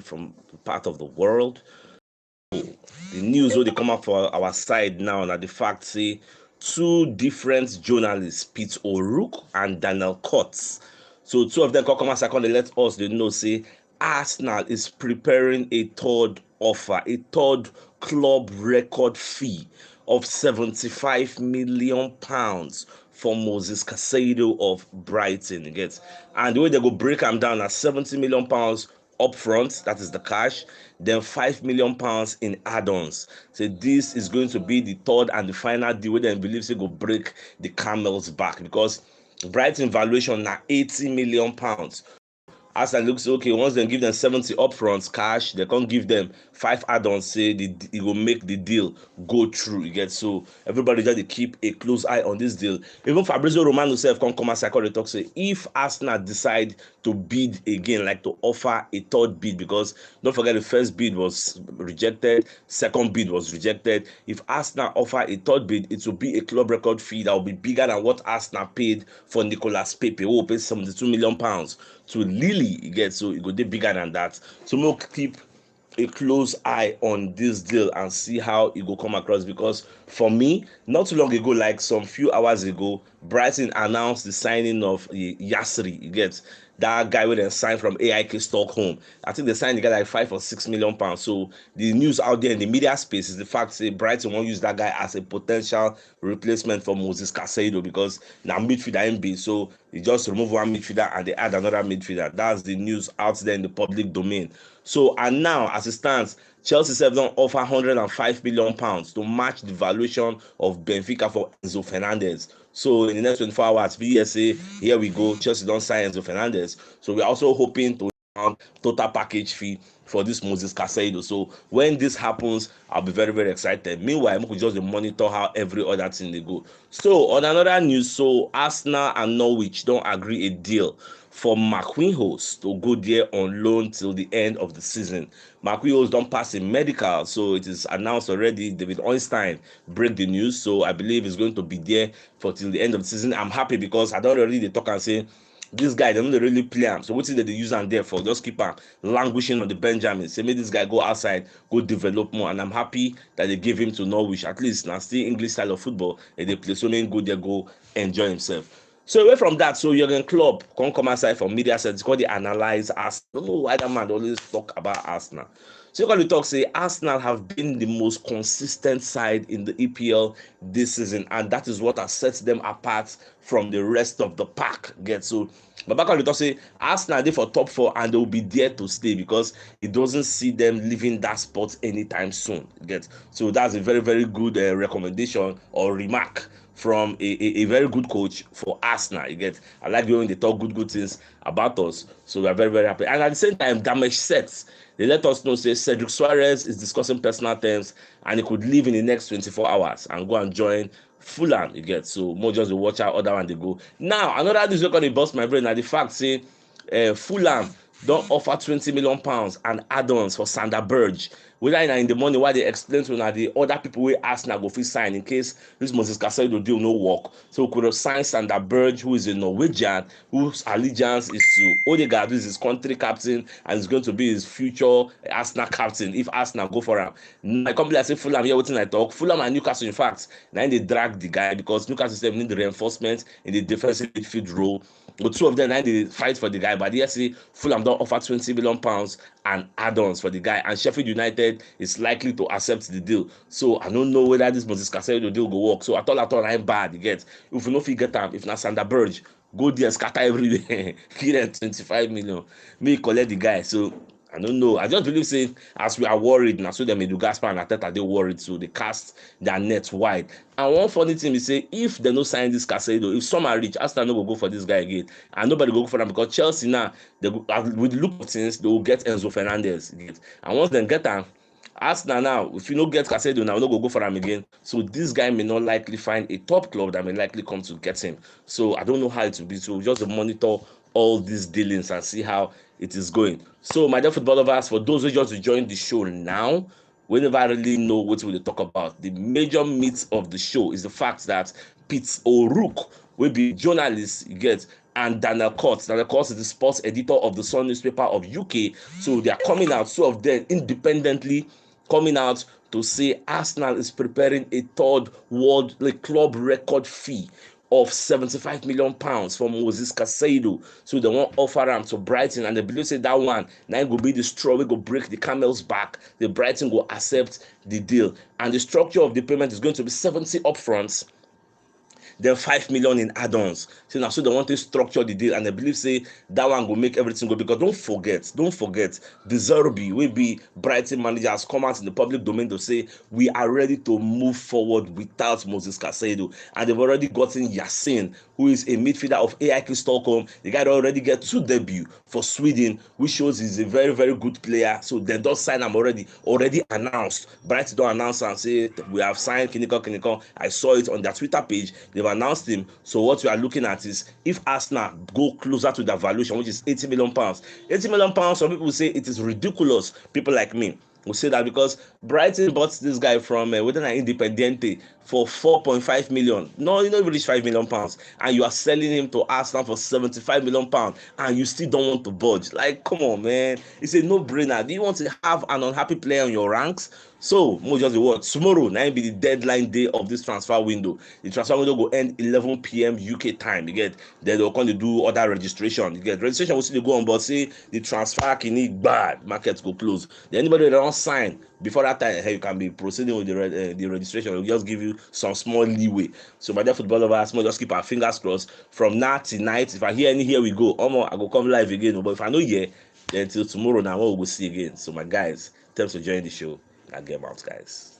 from part of the world. The news wey dey come out for our side now na the fact say two different journalists, Pete O'Rourke and Daniel Coates. So two of them come outside come dey let us dey know say Arsenal is preparing a third offer, a third club record fee of £75 million for Moses Caicedo of Brighton. You get, and the way they go break am down at £70 million up front, that is the cash, then £5 million in add-ons. So this is going to be the third and the final deal where they believe they go break the camel's back, because Brighton valuation na £80 million. Arsenal looks okay. Once they give them 70 upfronts cash, they can't give them 5 add-ons. Say it will make the deal go through. You get, so everybody just keep a close eye on this deal. Even Fabrizio Romano himself come and psychology talk say if Arsenal decide to bid again, like to offer a third bid, because don't forget the first bid was rejected, second bid was rejected. If Arsenal offer a third bid, it will be a club record fee that will be bigger than what Arsenal paid for Nicolas Pepe, who will pay £72 million to Lille. You get, so it go dey bigger than that. So we'll keep a close eye on this deal and see how it go come across, because for me, not too long ago, like some few hours ago, Brighton announced the signing of Yasri. You get, that guy with them signed from AIK Stockholm. I think they signed the guy like £5 or £6 million. So the news out there in the media space is the fact that Brighton won't use that guy as a potential replacement for Moses Caicedo, because now midfielder MB. So they just remove one midfielder and they add another midfielder. That's the news out there in the public domain. So, and now as it stands, Chelsea self don't offer £105 million to match the valuation of Benfica for Enzo Fernandez. So in the next 24 hours, VSA, here we go, Chelsea don't sign Enzo Fernandez. So we're also hoping to total package fee for this Moses Caicedo. So when this happens, I'll be very, very excited. Meanwhile, we could just monitor how every other thing they go. So on another news, so Arsenal and Norwich don't agree a deal for McWilliams to go there on loan till the end of the season. McWilliams don't pass a medical, so it is announced already. David Einstein break the news, so I believe he's going to be there for till the end of the season. I'm happy because I don't already talk and say this guy, they don't really play him. So what is that they use him there for? Just keep him languishing on the Benjamin. Say, make this guy go outside, go develop more. And I'm happy that they gave him to Norwich. At least now still English style of football. And they play so many good, they go enjoy himself. So away from that, so Jurgen Klopp come outside from media sets because they analyze Arsenal. I don't know why that man always talk about Arsenal. So you talk say Arsenal have been the most consistent side in the EPL this season, and that is what has set them apart from the rest of the pack. Get so, but back on the talk say Arsenal they for top 4 and they will be there to stay because it doesn't see them leaving that spot anytime soon. Get so that's a very, very good recommendation or remark from a very good coach for Arsenal. You get, I like when they talk good things about us, so we are very, very happy. And at the same time, damage sets. They let us know say Cedric Suarez is discussing personal terms and he could leave in the next 24 hours and go and join Fulham. You get, so more just to watch out other one they go. Now another news we're gonna bust my brain now the fact say Fulham don't offer £20 million and add-ons for Sander Berge. Whether in the morning why they explain to now the other people we Arsenal go fit sign in case this Moses Caicedo deal no work. So we could have signed Sander Berge, who is a Norwegian, whose allegiance is to Odegaard, who is his country captain and is going to be his future Arsenal captain if Arsenal go for him. Now, I can't believe I say Fulham here, what I talk. Fulham and Newcastle, in fact, now they drag the guy because Newcastle need the reinforcement in the defensive midfield role. But two of them now they fight for the guy. But yes, Fulham don't offer £20 million and add-ons for the guy, and Sheffield United is likely to accept the deal. So I don't know whether this Moses Caicedo deal go work. So I thought I'm bad. You get, if you know if you get them, if not Sander Berge, go there scatter everywhere, give them 25 million, me collect the guy. So I don't know. I just believe saying as we are worried now, so them Edu Gaspar and Ateta they worried, so they cast their net wide. And one funny thing is say if they no sign this Caicedo, if some are rich, Arsenal no go for this guy again, and nobody go for them because Chelsea now they go, with the look of things they will get Enzo Fernandez. And once they get him, Arsenal now, if you don't get Caicedo now, no go for him again. So this guy may not likely find a top club that may likely come to get him. So I don't know how it will be. So just monitor all these dealings and see how it is going. So my dear football lovers, for those who just joined the show now, we never really know what we'll talk about. The major meat of the show is the fact that Pete O'Rourke will be journalist, you get, and Daniel Court. Daniel Court is the sports editor of the Sun newspaper of UK. So they are coming out, two of them independently coming out to say Arsenal is preparing a third world club record fee of £75 million for Moses CAICEDO. So they won't offer him to Brighton, and they believe say that one now go be the straw we go break the camel's back. The Brighton will accept the deal, and the structure of the payment is going to be 70 upfronts, then 5 million in add-ons. So now, so they want to structure the deal, and they believe say that one will make everything go. Because don't forget, the Zerbi will be Brighton manager has come out in the public domain to say we are ready to move forward without Moses CAICEDO, and they've already gotten Yasin, who is a midfielder of AIK Stockholm. The guy already get 2 debut for Sweden, which shows he's a very, very good player. So they don't sign him already announced. Brighton don't announce and say we have signed Kiniko. I saw it on their Twitter page. They've announced him. So what we are looking at is if Arsenal go closer to the valuation, which is £80 million. £80 million, some people say it is ridiculous. People like me will say that because Brighton bought this guy from within an Independiente for 4.5 million. No, you don't even reach £5 million, and you are selling him to Arsenal for £75 million, and you still don't want to budge. Like, come on, man. It's a no-brainer. Do you want to have an unhappy player on your ranks? So, more just the word. Tomorrow, now be the deadline day of this transfer window. The transfer window will end 11 p.m. UK time. You get, then they'll come to do other registration. You get, registration will still go on, but say the transfer can need bad, markets go close. Then anybody that don't sign before that time, hey, you can be proceeding with the registration. We'll just give you some small leeway. So, my dear football lovers, we'll just keep our fingers crossed. From now till night, if I hear any, here we go. I go come live again. But if I know here, then till tomorrow, now we'll see again. So, my guys, thanks for joining the show. I get out, guys.